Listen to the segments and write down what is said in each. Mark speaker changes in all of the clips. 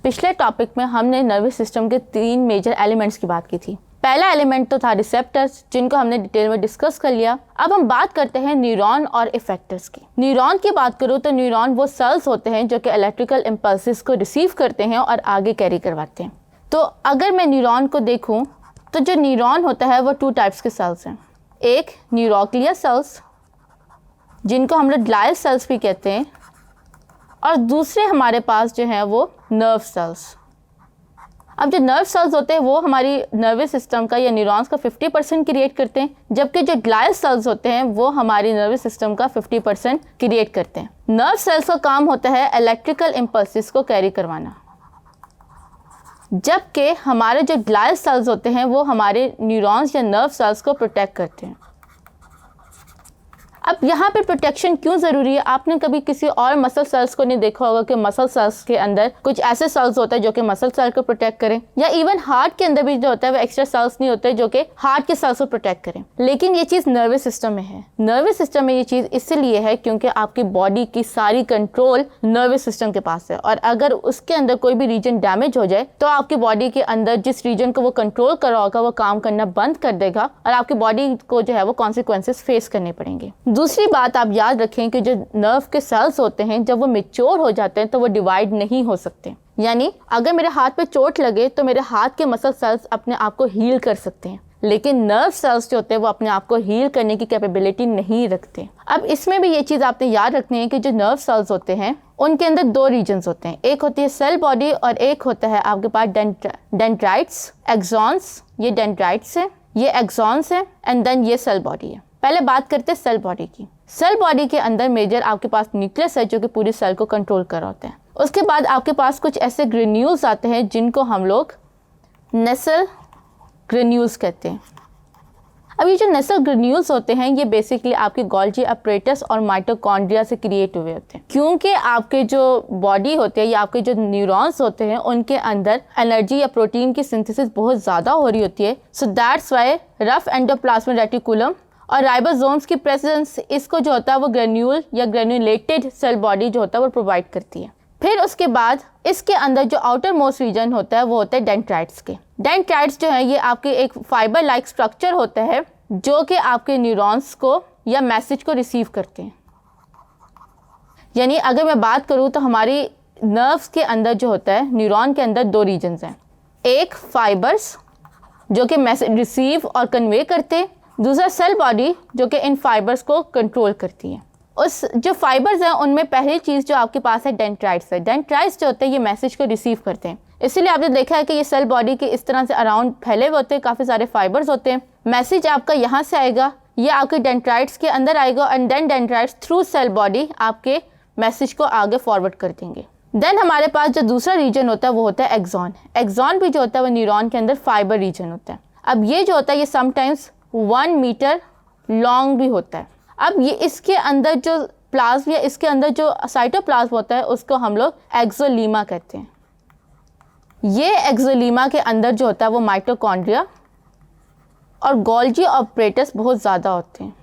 Speaker 1: पिछले टॉपिक में हमने नर्वस सिस्टम के 3 मेजर एलिमेंट्स की बात की थी। पहला एलिमेंट तो था रिसेप्टर्स, जिनको हमने डिटेल में डिस्कस कर लिया। अब हम बात करते हैं न्यूरॉन और इफेक्टर्स की। न्यूरॉन की बात करूँ तो न्यूरॉन वो सेल्स होते हैं जो कि इलेक्ट्रिकल इम्पल्सेस को रिसीव करते हैं और आगे कैरी करवाते हैं। तो अगर मैं न्यूरॉन को देखूँ तो जो न्यूरॉन होता है वो 2 टाइप्स के सेल्स हैं। एक न्यूरोग्लिया सेल्स, जिनको हम लोग ग्लायल सेल्स भी कहते हैं, और दूसरे हमारे पास जो है वो नर्व सेल्स। अब जो नर्व सेल्स होते हैं वो हमारी नर्वस सिस्टम का या न्यूरॉन्स का 50% क्रिएट करते हैं, जबकि जो ग्लायल सेल्स होते हैं वो हमारी नर्वस सिस्टम का 50% क्रिएट करते हैं। नर्व सेल्स का काम होता है इलेक्ट्रिकल इम्पल्सेस को कैरी करवाना, जबकि हमारे जो ग्लायल सेल्स होते हैं वो हमारे न्यूरॉन्स या नर्व सेल्स को प्रोटेक्ट करते हैं। अब यहाँ पे प्रोटेक्शन क्यों ज़रूरी है? आपने कभी किसी और मसल सेल्स को नहीं देखा होगा कि मसल सेल्स के अंदर कुछ ऐसे सेल्स होते हैं जो कि मसल सेल को प्रोटेक्ट करें, या इवन हार्ट के अंदर भी जो होता है वो एक्स्ट्रा सेल्स नहीं होते जो कि हार्ट के सेल्स को प्रोटेक्ट करें। लेकिन ये चीज़ नर्वस सिस्टम में है। नर्वस सिस्टम में ये चीज़ इसलिए है क्योंकि आपकी बॉडी की सारी कंट्रोल नर्वस सिस्टम के पास है, और अगर उसके अंदर कोई भी रीजन डैमेज हो जाए तो आपकी बॉडी के अंदर जिस रीजन को वो कंट्रोल कर रहा होगा वो काम करना बंद कर देगा और आपकी बॉडी को जो है वो कॉन्सिक्वेंसेस फेस करने पड़ेंगे। दूसरी बात आप याद रखें कि जो नर्व के सेल्स होते हैं जब वो मैच्योर हो जाते हैं तो वो डिवाइड नहीं हो सकते। यानी अगर मेरे हाथ पे चोट लगे तो मेरे हाथ के मसल सेल्स अपने आप को हील कर सकते हैं, लेकिन नर्व सेल्स जो होते हैं वो अपने आप को हील करने की कैपेबिलिटी नहीं रखते। अब इसमें भी ये चीज़ आपने याद रखनी है कि जो नर्व सेल्स होते हैं उनके अंदर 2 रीजन्स होते हैं। एक होती है सेल बॉडी और एक होता है आपके पास डेंड्राइट्स, एक्सॉन्स। ये डेंड्राइट्स है, ये एक्सॉन्स है, एंड देन ये सेल बॉडी है। पहले बात करते हैं सेल बॉडी की। सेल बॉडी के अंदर मेजर आपके पास न्यूक्लियस है जो कि पूरी सेल को कंट्रोल कर रहा होता है। उसके बाद आपके पास कुछ ऐसे ग्रेन्यूल्स आते हैं जिनको हम लोग नेसल ग्रेन्यूल्स कहते हैं। अब ये जो नेसल ग्रेन्यूल्स होते हैं ये बेसिकली आपके गोल्जी अपरेटस और माइटोकॉन्ड्रिया से क्रिएट हुए होते हैं, क्योंकि आपके जो बॉडी होते हैं या आपके जो न्यूरॉन्स होते हैं उनके अंदर एनर्जी या प्रोटीन की सिंथेसिस बहुत ज़्यादा हो रही होती है। सो that's Y rough endoplasmic reticulum और राइबोसोम्स की प्रेजेंस इसको जो होता है वो ग्रेन्यूल या ग्रेन्यूलेटेड सेल बॉडी जो होता है वो प्रोवाइड करती है। फिर उसके बाद इसके अंदर जो आउटर मोस्ट रीजन होता है वो होता है डेंड्राइट्स के। डेंड्राइट्स जो है ये आपके एक फाइबर लाइक स्ट्रक्चर होता है जो कि आपके न्यूरॉन्स को या मैसेज को रिसीव करते हैं। यानी अगर मैं बात करूँ तो हमारी नर्व्स के अंदर जो होता है न्यूरॉन के अंदर 2 रीजन्स हैं। एक फाइबर्स जो कि मैसेज रिसीव और कन्वे करते हैं, दूसरा सेल बॉडी जो कि इन फाइबर्स को कंट्रोल करती है। उस जो फाइबर्स हैं उनमें पहली चीज़ जो आपके पास है डेंड्राइट्स है। डेंड्राइट्स जो होते हैं ये मैसेज को रिसीव करते हैं, इसीलिए आपने देखा है कि ये सेल बॉडी के इस तरह से अराउंड फैले हुए होते हैं, काफ़ी सारे फाइबर्स होते हैं। मैसेज आपका यहाँ से आएगा, ये आपके डेंड्राइट्स के अंदर आएगा, and then dendrites through cell body आपके मैसेज को आगे फॉरवर्ड कर देंगे। देन हमारे पास जो दूसरा रीजन होता है वो होता है एक्सॉन। एक्सॉन भी जो होता है वो न्यूरॉन के अंदर फाइबर रीजन होता है। अब ये जो होता है ये समटाइम्स 1 मीटर लॉन्ग भी होता है। अब ये इसके अंदर जो प्लाज्म या इसके अंदर जो साइटोप्लाज्म होता है उसको हम लोग एक्सोलीमा कहते हैं। ये एक्सोलीमा के अंदर जो होता है वो माइटोकॉन्ड्रिया और गोल्जी ऑपरेटस बहुत ज़्यादा होते हैं।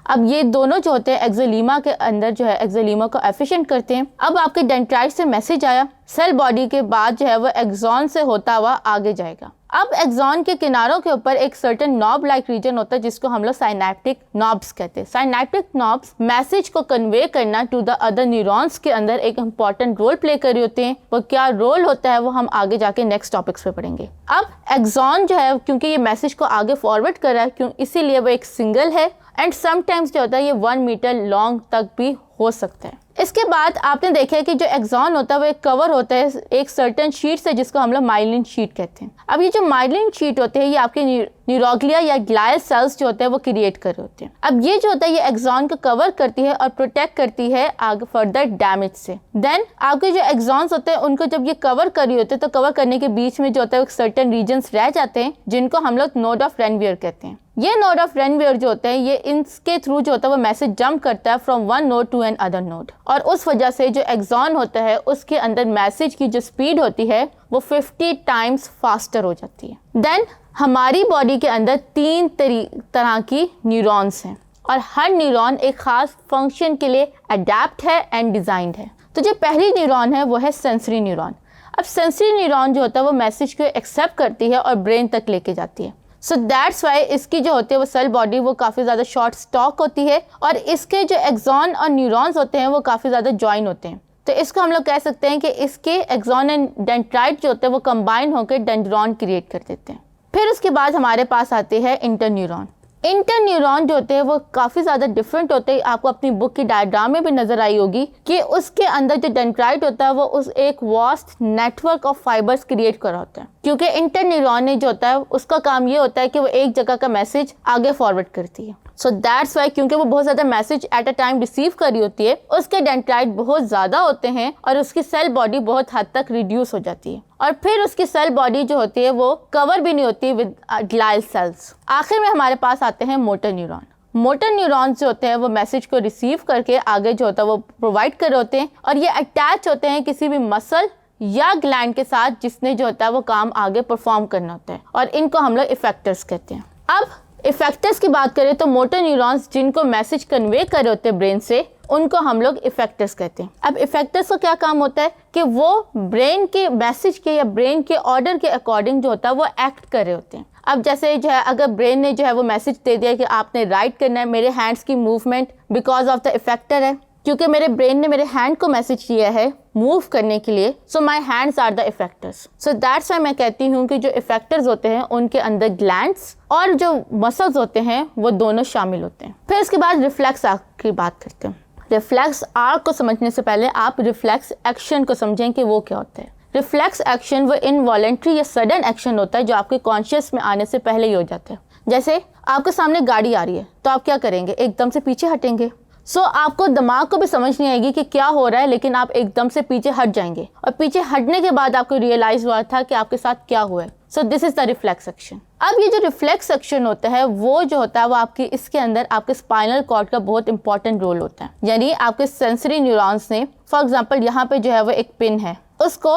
Speaker 1: अब ये दोनों जो होते हैं एक्सोलीमा के अंदर जो है एक्सोलीमा को एफिशिएंट करते हैं। अब आपके डेंड्राइट से मैसेज आया, सेल बॉडी के बाद जो है वो एक्सॉन से होता हुआ आगे जाएगा। अब एक्सॉन के किनारों के ऊपर एक सर्टेन नॉब लाइक रीजन होता है जिसको हम लोग साइनेप्टिक नॉब्स कहते हैं। साइनेप्टिक नॉब्स मैसेज को कन्वे करना टू द अदर न्यूरॉन्स के अंदर एक इंपॉर्टेंट रोल प्ले कर रहे होते हैं। वो क्या रोल होता है वो हम आगे जाके नेक्स्ट टॉपिक्स पे पढ़ेंगे। अब एक्सॉन जो है क्योंकि ये मैसेज को आगे फॉरवर्ड कर रहा है क्यों इसीलिए वो एक सिंगल है, एंड समटाइम्स जो होता है ये 1 मीटर लॉन्ग तक भी हो सकता है। इसके बाद आपने देखा है कि जो एक्सॉन होता है वो एक कवर होता है एक सर्टेन शीट से जिसको हम लोग माइलिन शीट कहते हैं। अब ये जो माइलिन शीट होते हैं ये आपके न्यूरोग्लिया या ग्लायल सेल्स जो होते हैं वो क्रिएट कर रहे होते हैं। अब ये जो होता है ये एक्सॉन को कवर करती है और प्रोटेक्ट करती है आगे फर्दर डैमेज से। देन आपके जो एक्सॉन्स होते हैं उनको जब ये कवर कर रही होते हैं तो कवर करने के बीच में जो होता है सर्टेन रीजन्स रह जाते हैं जिनको हम लोग नोड ऑफ रेनवियर कहते हैं। ये नोड ऑफ रेनवियर जो होते हैं ये इनके थ्रू जो होता है वो मैसेज जंप करता है from one node to another node, और उस वजह से जो एक्सॉन होता है उसके अंदर मैसेज की जो स्पीड होती है वो 50 टाइम्स फास्टर हो जाती है। देन हमारी बॉडी के अंदर 3 तरह की न्यूरॉन्स हैं। और हर न्यूरॉन एक खास फंक्शन के लिए अडेप्ट है एंड डिजाइंड है। तो जो पहली न्यूरॉन है वो है सेंसरी न्यूरॉन। अब सेंसरी न्यूरॉन जो होता है वो मैसेज को एक्सेप्ट करती है और ब्रेन तक लेके जाती है। सो दैट्स वाई इसकी जो होती है वो सेल बॉडी वो काफ़ी ज़्यादा शॉर्ट स्टॉक होती है और इसके जो एक्सॉन और न्यूरॉन्स होते हैं वो काफ़ी ज़्यादा जॉइन होते हैं। तो इसको हम लोग कह सकते हैं कि इसके एक्सॉन एंड डेंड्राइट जो होते हैं वो कंबाइन होकर डेंड्रॉन क्रिएट कर देते हैं। फिर उसके बाद हमारे पास आते हैं इंटरन्यूरॉन। इंटरन्यूरॉन जो होते हैं वो काफ़ी ज़्यादा डिफरेंट होते हैं। आपको अपनी बुक की डायग्राम में भी नज़र आई होगी कि उसके अंदर जो डेंड्राइट होता है वो उस एक vast network of fibres create कर रहा होता है, क्योंकि इंटरन्यूरॉन ने जो होता है उसका काम ये होता है कि वो एक जगह का मैसेज आगे फॉरवर्ड करती है। सो दैट्स वाई क्योंकि वो बहुत ज़्यादा message at a time receive कर रही होती है, उसके डेंड्राइट बहुत ज़्यादा होते हैं और उसकी सेल बॉडी बहुत हद तक रिड्यूस हो जाती है और फिर उसकी सेल बॉडी जो होती है वो कवर भी नहीं होती विद ग्लाइल सेल्स। आखिर में हमारे पास आते हैं मोटर न्यूरॉन। मोटर न्यूरॉन्स जो होते हैं वो मैसेज को रिसीव करके आगे जो होता है वो प्रोवाइड कर रहे होते हैं और ये अटैच होते हैं किसी भी मसल या ग्लैंड के साथ जिसने जो होता है वो काम आगे परफॉर्म करना होता है और इनको हम लोग इफेक्टर्स कहते हैं। अब इफेक्टर्स की बात करें तो मोटर न्यूरॉन्स जिनको मैसेज कन्वे कर रहे होते हैं ब्रेन से उनको हम लोग इफेक्टर्स कहते हैं। अब इफेक्टर्स का क्या काम होता है कि वो ब्रेन के मैसेज के या ब्रेन के ऑर्डर के अकॉर्डिंग जो होता है वो एक्ट कर रहे होते हैं। अब जैसे जो है अगर ब्रेन ने जो है वो मैसेज दे दिया कि आपने राइट करना है, मेरे हैंड्स की movement because of the effector है, क्योंकि मेरे ब्रेन ने मेरे हैंड को मैसेज किया है मूव करने के लिए, so my hands are the effectors. So that's why मैं कहती हूँ कि जो इफेक्टर्स होते हैं उनके अंदर ग्लैंड्स और जो मसल्स होते हैं वो दोनों शामिल होते हैं। फिर इसके बाद रिफ्लेक्स आर्क की बात करते हैं। रिफ्लेक्स आर्क को समझने से पहले आप रिफ्लेक्स एक्शन को समझें कि वो क्या होता है। रिफ्लेक्स एक्शन वो इनवॉलेंट्री या सडन एक्शन होता है जो आपके कॉन्शियस में आने से पहले ही हो जाता है। जैसे आपके सामने गाड़ी आ रही है तो आप क्या करेंगे, एकदम से पीछे हटेंगे। सो आपको दिमाग को भी समझ नहीं आएगी कि क्या हो रहा है, लेकिन आप एकदम से पीछे हट जाएंगे और पीछे हटने के बाद आपको रियलाइज हुआ था कि आपके साथ क्या हुआ है। So this is the reflex action. अब ये जो रिफ्लेक्स एक्शन होता है वो जो होता है वो आपके इसके अंदर आपके स्पाइनल कॉर्ड का बहुत इंपॉर्टेंट रोल होता है। यानी आपके सेंसरी न्यूरॉन्स ने फॉर एग्जाम्पल यहाँ पे जो है वो एक पिन है, उसको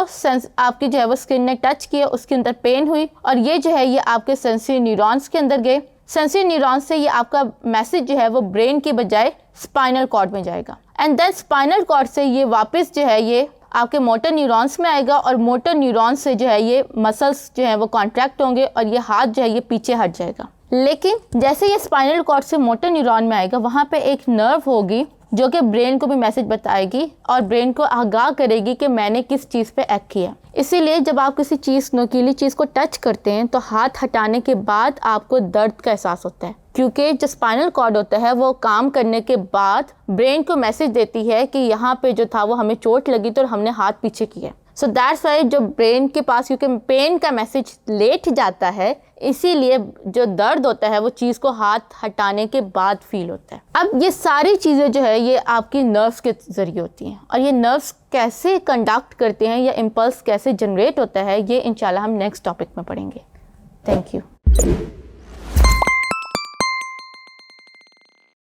Speaker 1: आपकी जो है वो स्किन ने टच किया, उसके अंदर पेन हुई और ये जो है ये आपके सेंसरी न्यूरॉन्स के अंदर गए। सेंसरी न्यूरॉन्स से ये आपका मैसेज जो है वो ब्रेन की बजाय स्पाइनल कॉर्ड में जाएगा एंड देन स्पाइनल कॉर्ड से ये वापस जो है ये आपके मोटर न्यूरॉन्स में आएगा और मोटर न्यूरॉन्स से जो है ये मसल्स जो है वो कॉन्ट्रैक्ट होंगे और ये हाथ जो है ये पीछे हट जाएगा। लेकिन जैसे ये स्पाइनल कॉर्ड से मोटर न्यूरॉन में आएगा वहाँ पे एक नर्व होगी जो कि ब्रेन को भी मैसेज बताएगी और ब्रेन को आगाह करेगी कि मैंने किस चीज़ पे एक्ट किया। इसीलिए जब आप किसी चीज़ नुकीली चीज़ को टच करते हैं तो हाथ हटाने के बाद आपको दर्द का एहसास होता है, क्योंकि जो स्पाइनल कॉर्ड होता है वो काम करने के बाद ब्रेन को मैसेज देती है कि यहाँ पे जो था वो हमें चोट लगी तो हमने हाथ पीछे किया। सो दैट्स वाई जो ब्रेन के पास क्योंकि पेन का मैसेज लेट जाता है, इसीलिए जो दर्द होता है वो चीज़ को हाथ हटाने के बाद फील होता है। अब ये सारी चीज़ें जो है ये आपकी नर्व्स के ज़रिए होती हैं और ये नर्व्स कैसे कंडक्ट करते हैं या इम्पल्स कैसे जनरेट होता है ये इंशाल्लाह हम नेक्स्ट टॉपिक में पढ़ेंगे। Thank you.